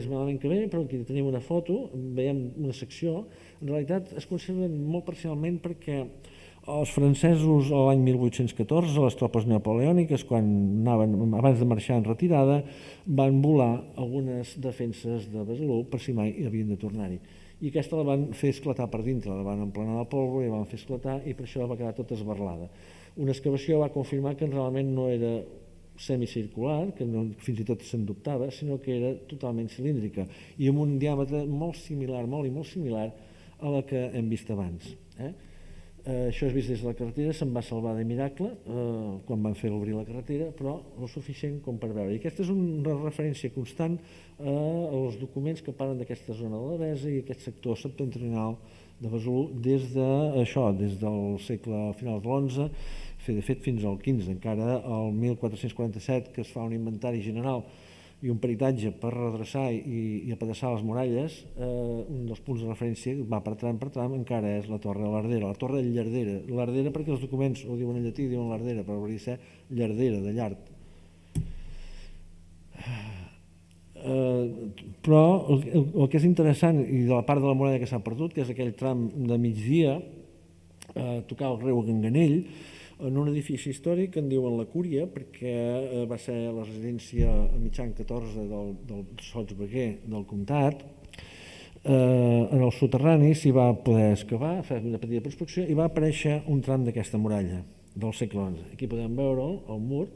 malament que bé, però aquí tenim una foto, veiem una secció. En realitat es conserven molt parcialment perquè els francesos l'any 1814, les tropes napoleòniques, quan anaven, abans de marxar en retirada, van volar algunes defenses de Besalú per si mai havien de tornar-hi. I aquesta la van fer esclatar per dintre, la van emplenar de pólvora i la van fer esclatar i per això va quedar tota esberlada. Una excavació va confirmar que realment no era semicircular, que fins i tot se'n dubtava, sinó que era totalment cilíndrica i amb un diàmetre molt similar a la que hem vist abans. Això és vist des de la carretera, se'n va salvar de miracle quan van fer obrir la carretera, però el suficient com per veure. I aquesta és una referència constant als documents que parlen d'aquesta zona de la Devesa i aquest sector septentrional de Besalú des del segle final de l'XI, de fet fins al XV, encara el 1447 que es fa un inventari general i un peritatge per redreçar i apedaçar les muralles, un dels punts de referència va per tram encara és la torre de Lardera, la torre de Llardera, Lardera perquè els documents ho diuen en llatí, diuen Lardera, però hauria de ser Llardera, de llard. Però el que és interessant i de la part de la muralla que s'ha perdut, que és aquell tram de migdia, tocar el riu Ganganell, en un edifici històric que en diuen la Cúria, perquè va ser la residència a mitjan 14 del sotsveguer del comtat. En el soterrani s'hi va poder excavar, fer una petita prospecció, i va aparèixer un tram d'aquesta muralla del segle XI. Aquí podem veure el mur,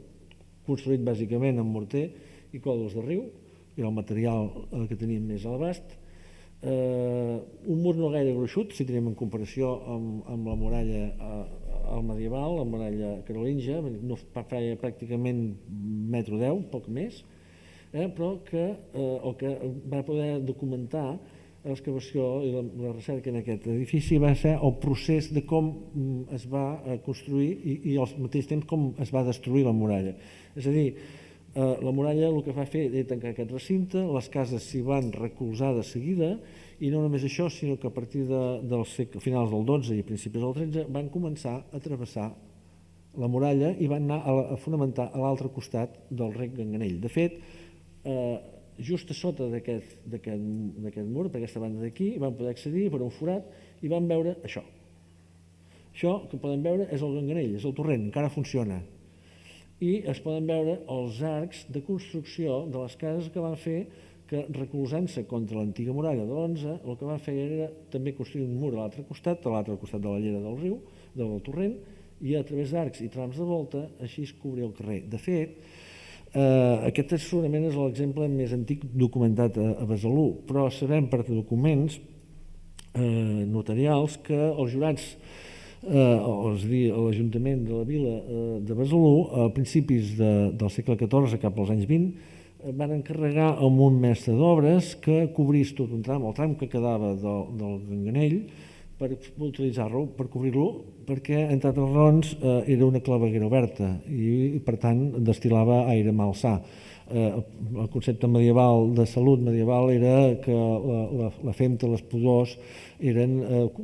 construït bàsicament amb morter i còdols de riu, i el material que tenim més a l'abast. Un mur no gaire gruixut, si tenim en comparació amb la muralla medieval, la muralla carolíngia, no feia pràcticament 1,10 m, poc més, però que el que va poder documentar l'excavació i la recerca en aquest edifici va ser el procés de com es va construir i al mateix temps com es va destruir la muralla. És a dir, la muralla el que va fer era tancar aquest recinte, les cases s'hi van recolzar de seguida i no només això, sinó que a partir dels finals del XII i principis del XIII van començar a travessar la muralla i van anar a fonamentar a l'altre costat del rec Ganganell. De fet, just a sota d'aquest mur, per aquesta banda d'aquí, van poder accedir per un forat i van veure això. Això que podem veure és el Ganganell, és el torrent, encara funciona. I es poden veure els arcs de construcció de les cases que van fer que, recolzant-se contra l'antiga muralla de l'11, el que van fer era també construir un mur a l'altre costat de la llera del riu, del torrent, i a través d'arcs i trams de volta així es cobria el carrer. De fet, aquest segurament és l'exemple més antic documentat a Besalú, però sabem per documents notarials que els jurats, és a dir, l'Ajuntament de la vila de Besalú, a principis del segle XIV, cap als anys 20, van encarregar a un mestre d'obres que cobrís tot un tram, el tram que quedava del Ganganell, per utilitzar-lo, per cobrir-lo, perquè, entre altres raons, era una claveguera oberta i, per tant, destil·lava aire malsà. El concepte medieval de salut medieval era que la femta, les pudors,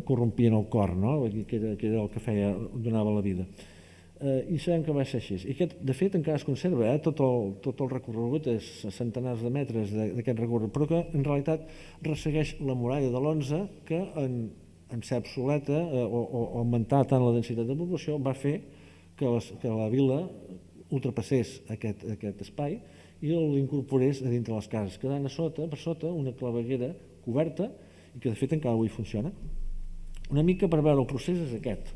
corrompien el cor, no? Que era el que donava la vida. I sabem que va ser així. I de fet encara es conserva, tot el recorregut és centenars de metres d'aquest recorregut, però que en realitat ressegueix la muralla de l'11 que en ser obsoleta o augmentar tant la densitat de població va fer que la vila ultrapassés aquest espai i l'incorporés a dintre les cases, quedant per sota una claveguera coberta i que de fet encara avui funciona. Una mica per veure el procés és aquest.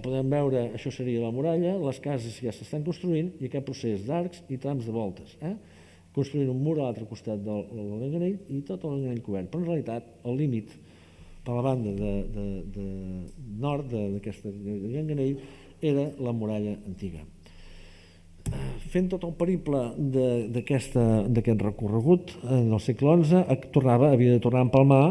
Podem veure, això seria la muralla, les cases ja s'estan construint i aquest procés d'arcs i trams de voltes. Construint un mur a l'altre costat del Ganganell i tot el Ganganell cobert. Però en realitat el límit per la banda de nord d'aquest Ganganell era la muralla antiga. Fent tot el periple d'aquest recorregut en el segle XI havia de tornar a empalmar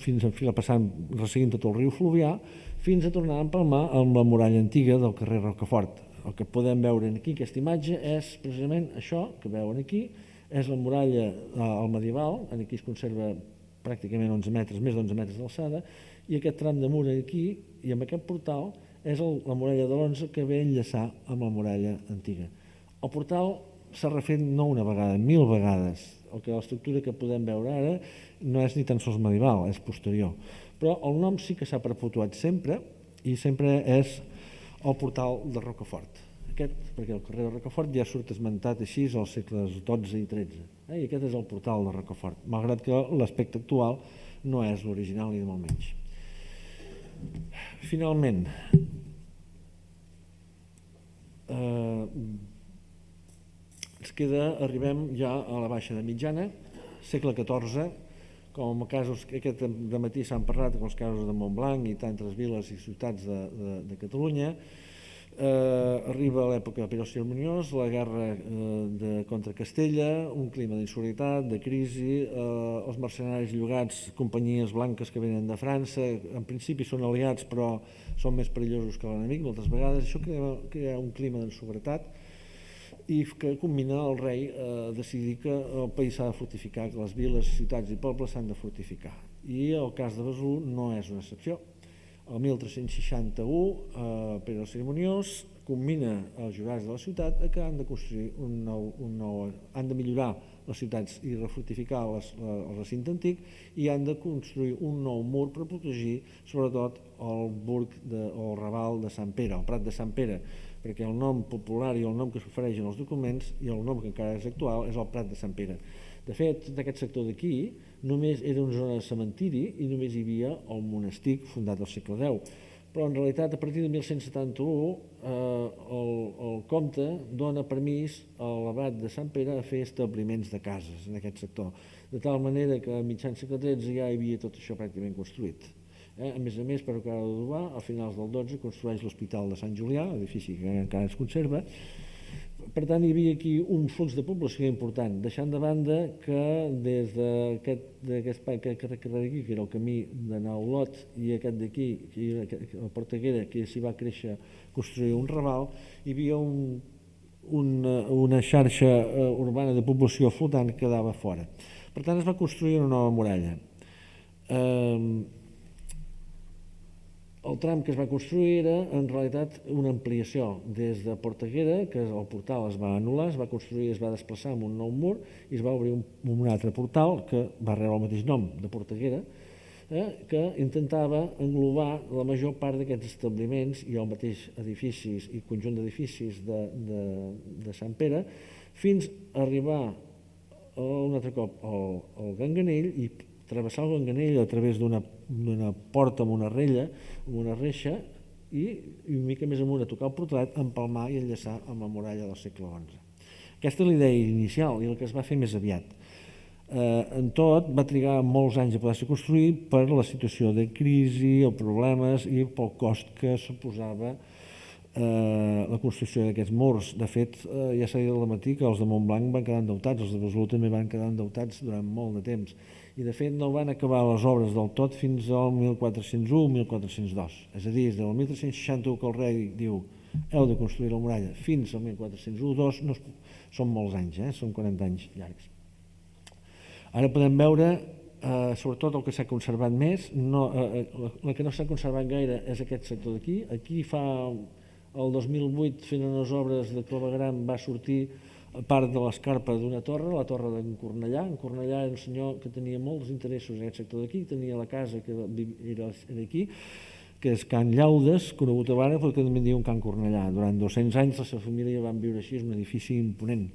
fins a passant, resseguint tot el riu Fluvià, fins a tornar a empalmar amb la muralla antiga del carrer Rocafort. El que podem veure aquí, aquesta imatge, és precisament això que veuen aquí, és la muralla al medieval, aquí es conserva pràcticament 11 metres, més d'11 metres d'alçada, i aquest tram de mur aquí, i amb aquest portal, és la muralla de l'11 que ve a enllaçar amb la muralla antiga. El portal s'ha refet no una vegada, 1000 vegades. L'estructura que podem veure ara no és ni tan sols medieval, és posterior. Però el nom sí que s'ha perpetuat sempre i sempre és el portal de Rocafort. Perquè el carrer de Rocafort ja surt esmentat així als segles XII i XIII. I aquest és el portal de Rocafort, malgrat que l'aspecte actual no és l'original ni de molt menys. Finalment, arribem ja a la baixa de mitjana, segle XIV, com casos, aquest dematí s'han parlat com els casos de Montblanc i tantes viles i ciutats de Catalunya. Arriba l'època de Pere Cerimoniós, la guerra contra Castella, un clima d'inseguritat, de crisi, els mercenaris llogats, companyies blanques que venen de França, en principi són aliats però són més perillosos que l'enemic moltes vegades. Això crea un clima d'inseguretat i que combina el rei a decidir que el país s'ha de fortificar, que les viles, ciutats i pobles s'han de fortificar. I el cas de Besalú no és una excepció. El 1361, Pere el Cerimoniós combina els jurats de la ciutat que han de construir han de millorar les ciutats i refortificar el recinte antic i han de construir un nou mur per protegir sobretot el burg o el raval de Sant Pere, el Prat de Sant Pere, perquè el nom popular i el nom que s'ofereix en els documents i el nom que encara és actual és el Prat de Sant Pere. De fet, tot aquest sector d'aquí només era una zona de cementiri i només hi havia el monestir fundat al segle X. Però en realitat a partir de 1171 el comte dona permís a l'abat de Sant Pere a fer establiments de cases en aquest sector, de tal manera que a mitjans segle XIII ja hi havia tot això pràcticament construït. A més, per acabar d'adobar, a finals del XII construeix l'Hospital de Sant Julià, edifici que encara es conserva. Per tant, hi havia aquí un flux de població important, deixant de banda que des d'aquest espai que carrer d'aquí, que era el camí d'anar a Olot, i aquest d'aquí, la Porteguera, que s'hi va créixer, construir un raval, hi havia una xarxa urbana de població flotant que quedava fora. Per tant, es va construir una nova muralla. El tram que es va construir era, en realitat, una ampliació des de Porteguera, que el portal es va anul·lar, es va construir, es va desplaçar amb un nou mur i es va obrir un altre portal que va rebre el mateix nom, de Porteguera, que intentava englobar la major part d'aquests establiments i el mateix edificis i conjunt d'edificis de Sant Pere, fins a arribar un altre cop al Ganganell i travessar el Ganganell a través d'una porta amb una rella, amb una reixa, i una mica més amunt a tocar el portalet, empalmar i enllaçar amb la muralla del segle XI. Aquesta és la idea inicial i el que es va fer més aviat. En tot, va trigar molts anys a poder-se construir per la situació de crisi, els problemes i pel cost que suposava la construcció d'aquests murs. De fet, ja s'ha dit al matí que els de Montblanc van quedar endeutats, els de Besalú també van quedar endeutats durant molt de temps i de fet no van acabar les obres del tot fins al 1401-1402, és a dir, des del 1361 que el rei diu heu de construir la muralla fins al 1401-2 no, són molts anys, són 40 anys llargs. Ara podem veure sobretot el que s'ha conservat més, la que no s'ha conservat gaire és aquest sector d'aquí. Aquí fa el 2008 fent unes obres de clavegueram va sortir part de l'escarpa d'una torre, la torre d'en Cornellà. En Cornellà era un senyor que tenia molts interessos en aquest sector d'aquí, tenia la casa que era aquí, que és Can Llaudes, conegut a Vara perquè també en diuen Can Cornellà. Durant 200 anys la seva família van viure així, és un edifici imponent.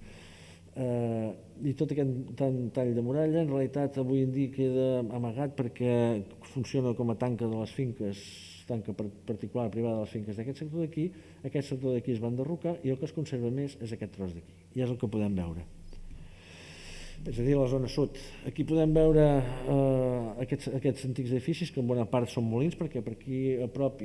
I tot aquest tall de muralla en realitat avui en dia queda amagat perquè funciona com a tanca de les finques, tanca particular privada de les finques d'aquest sector d'aquí. Aquest sector d'aquí es va enderrocar i el que es conserva més és aquest tros d'aquí, i és el que podem veure, és a dir, la zona sud. Aquí podem veure aquests antics edificis que en bona part són molins, perquè per aquí a prop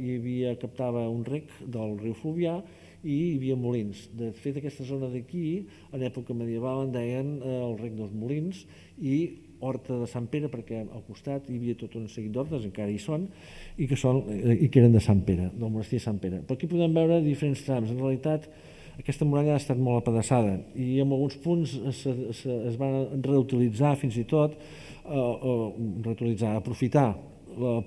captava un rec del riu Fluvià i hi havia molins. De fet, aquesta zona d'aquí, en època medieval, en deien el rec dels molins i Horta de Sant Pere, perquè al costat hi havia tot un seguit d'hortes, encara hi són, i que eren de Sant Pere, del monestir de Sant Pere. Però aquí podem veure diferents trams. En realitat, aquesta muralla ha estat molt apedaçada i en alguns punts es van reutilitzar fins i tot, aprofitar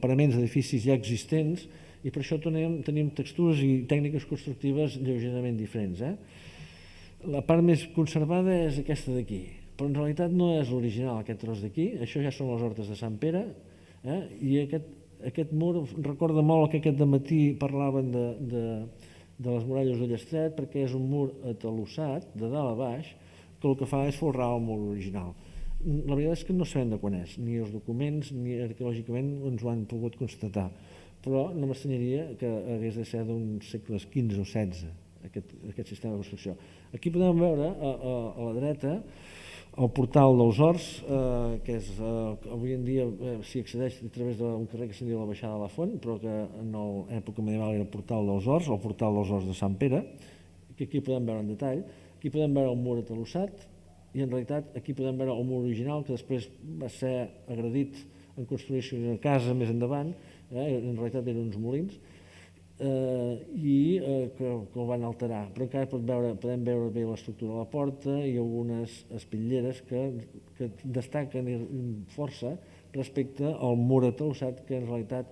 paraments d'edificis ja existents, i per això tenim textures i tècniques constructives lleugerament diferents. La part més conservada és aquesta d'aquí, però en realitat no és l'original, aquest tros d'aquí. Això ja són les hortes de Sant Pere, i aquest mur recorda molt que aquest dematí parlaven de les muralles d'Ullastret, perquè és un mur atalussat de dalt a baix, que el que fa és folrar el mur original. La veritat és que no sabem de quan és, ni els documents ni arqueològicament ens ho han pogut constatar, però no m'estranyaria que hagués de ser d'uns segles XV o XVI aquest sistema de construcció. Aquí podem veure a la dreta el portal dels Horts, que és avui en dia s'hi accedeix a través d'un carrer que se'n diu la Baixada de la Font, però que en l'època medieval era el portal dels Horts, o el portal dels Horts de Sant Pere, que aquí podem veure en detall. Aquí podem veure el mur atalussat i en realitat aquí podem veure el mur original, que després va ser agredit en construir-se una casa més endavant, en realitat eren uns molins, i que el van alterar, però encara podem veure bé l'estructura de la porta i algunes espitlleres que destaquen força respecte al mur atalussat, que en realitat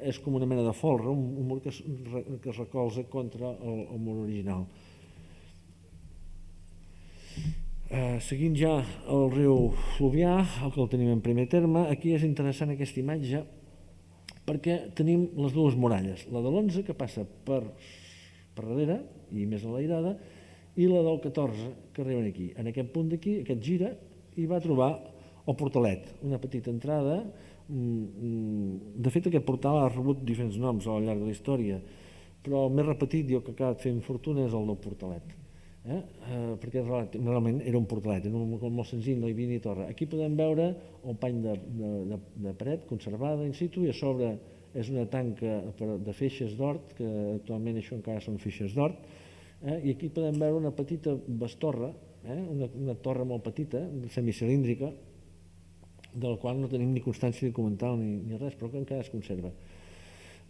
és com una mena de folre, un mur que es recolza contra el mur original. Seguint ja el riu Fluvià, el que el tenim en primer terme, aquí és interessant aquesta imatge perquè tenim les dues muralles, la de l'11 que passa per darrere i més enlairada, i la del 14 que arriben aquí. En aquest punt d'aquí, aquest gira, i va trobar el portalet, una petita entrada. De fet, aquest portal ha rebut diferents noms al llarg de la història, però el més repetit i el que ha acabat fent fortuna és el del portalet, perquè realment era un portalet, era molt senzill, no hi havia ni torre. Aquí podem veure el pany de paret conservada in situ, i a sobre és una tanca de feixes d'hort, que actualment això encara són feixes d'hort, i aquí podem veure una petita bestorre, una torre molt petita, semicilíndrica, de la qual no tenim ni constància documental ni res, però que encara es conserva.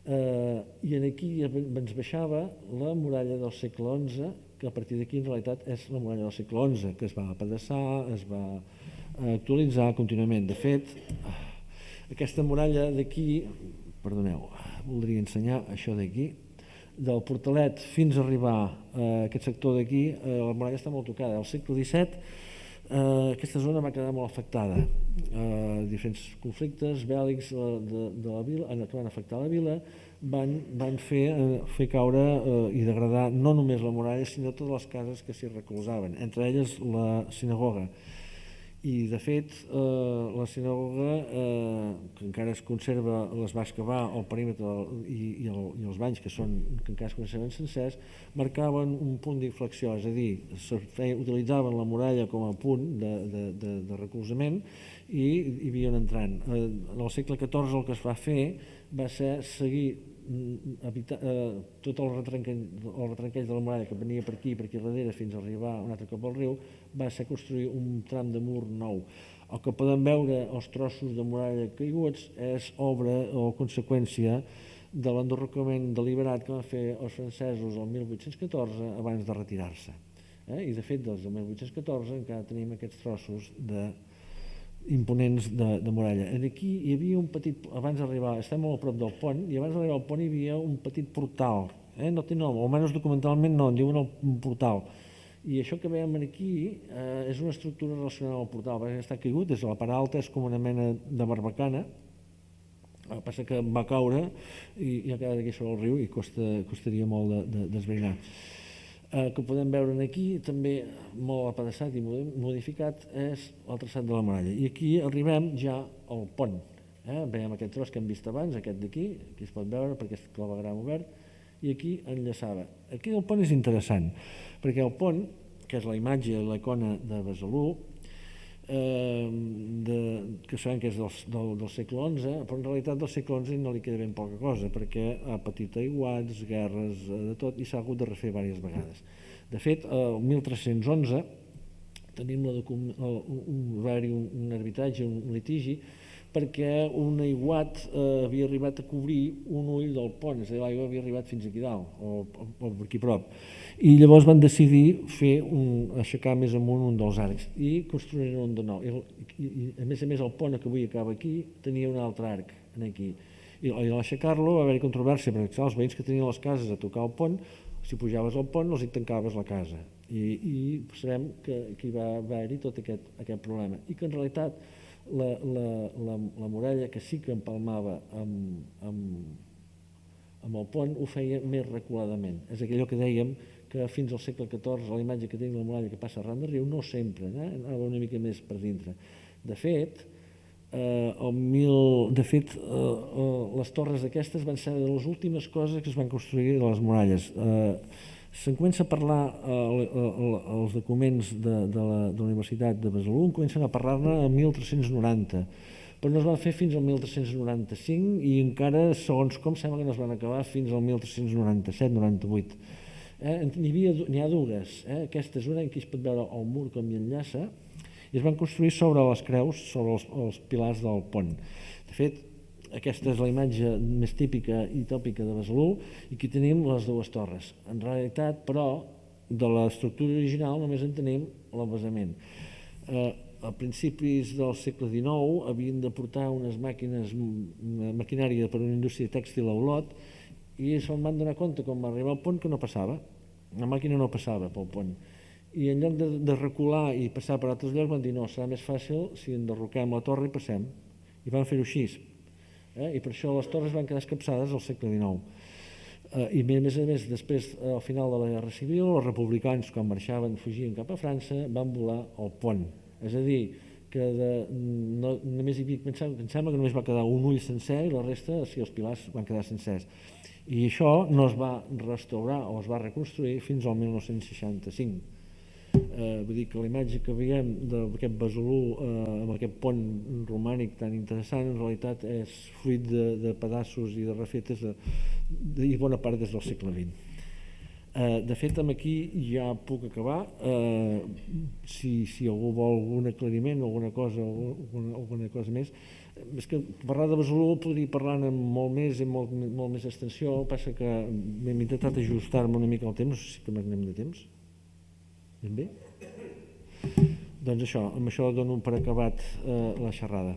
I aquí ens baixava la muralla del segle XI, que a partir d'aquí en realitat és la muralla del segle XI, que es va apedaçar, es va actualitzar contínuament. De fet, aquesta muralla d'aquí, perdoneu, voldria ensenyar això d'aquí, del portalet fins a arribar a aquest sector d'aquí, la muralla està molt tocada. Al segle XVII aquesta zona va quedar molt afectada. Diferents conflictes bèl·lics de la vila que van afectar la vila van fer caure i degradar no només la muralla sinó totes les cases que s'hi recolzaven, entre elles la sinagoga. I de fet la sinagoga, que encara es conserva, les va excavar el perímetre i els banys que encara es conserven sencers, marcaven un punt d'inflexió, és a dir, utilitzaven la muralla com a punt de recolzament i hi havien entrant. En el segle XIV el que es va fer va ser seguir tot el retranqueig de la muralla que venia per aquí darrere fins a arribar un altre cop al riu, va ser construir un tram de mur nou. El que podem veure els trossos de muralla caiguts és obra o conseqüència de l'enderrocament deliberat que van fer els francesos el 1814 abans de retirar-se. I de fet, des del 1814 encara tenim aquests trossos imponents de muralla. Aquí hi havia un petit, abans d'arribar, estem molt a prop del pont, i abans d'arribar al pont hi havia un petit portal, no té nom, almenys documentalment no, en diuen un portal, i això que veiem aquí és una estructura relacionada al portal, perquè està caigut, des de la part alta és com una mena de barbacana, el que passa que va caure i ha quedat aquí sobre el riu i costaria molt d'esbrinar. Que podem veure aquí, també molt apedaçat i modificat, és el traçat de la muralla. I aquí arribem ja al pont. Veiem aquest tros que hem vist abans, aquest d'aquí, aquí es pot veure perquè és clavegram obert, i aquí enllaçava. Aquí el pont és interessant, perquè el pont, que és la imatge, l'icona de Besalú, que sabem que és del segle XI, però en realitat del segle XI no li queda ben poca cosa, perquè ha patit aiguats, guerres, de tot, i s'ha hagut de refer diverses vegades. De fet, el 1311 tenim un arbitratge, un litigi, perquè un aiguat havia arribat a cobrir un ull del pont, és a dir, l'aigua havia arribat fins aquí dalt, o per aquí prop, i llavors van decidir aixecar més amunt un dels arcs i construir un de nou. I a més el pont que avui acaba aquí tenia un altre arc aquí, i a l'aixecar-lo va haver-hi controvèrsia, perquè els veïns que tenien les cases a tocar el pont, si pujaves al pont els hi tancaves la casa, i sabem que hi va haver-hi tot aquest problema, i que en realitat la muralla, que sí que empalmava amb el pont, ho feia més reculadament. És allò que dèiem que fins al segle XIV la imatge que tenim de la muralla que passa arran del riu no sempre, anava una mica més per dintre. De fet, les torres aquestes van ser de les últimes coses que es van construir de les muralles. Se'n comença a parlar, els documents de la Universitat de Besalú comencen a parlar-ne el 1390, però no es van fer fins al 1395 i encara, segons com, sembla que no es van acabar fins al 1397-98. N'hi ha dues, aquesta és una en què es pot veure el mur com hi enllaça, i es van construir sobre les creus, sobre els pilars del pont. De fet, aquesta és la imatge més típica i tòpica de Besalú, i aquí tenim les dues torres. En realitat, però, de l'estructura original només en tenim l'embasament. A principis del segle XIX havien de portar unes maquinària per a una indústria tèxtil a Olot, i se'n van donar compte, quan va arribar al pont, que no passava. La màquina no passava pel pont. I en lloc de recular i passar per altres llocs, van dir no, serà més fàcil si enderroquem la torre i passem. I van fer-ho així. I per això les torres van quedar escapçades al segle XIX. I a més, després, al final de la Guerra Civil, els republicans, quan marxaven, fugien cap a França, van volar el pont. És a dir, que només hi havia, em sembla que només va quedar un ull sencer i la resta, si els pilars van quedar sencers. I això no es va restaurar o es va reconstruir fins al 1965. Vull dir que la imatge que veiem d'aquest Besalú amb aquest pont romànic tan interessant en realitat és fruit de pedaços i de refetes i bona part des del segle XX. De fet, aquí ja puc acabar. Si algú vol algun aclariment o alguna cosa més, és que parlar de Besalú podria parlar-ne molt més i molt més extensió, el que passa que hem intentat ajustar-me una mica al temps, no sé si anem de temps. Ben bé? Doncs això, amb això dono per acabat la xerrada.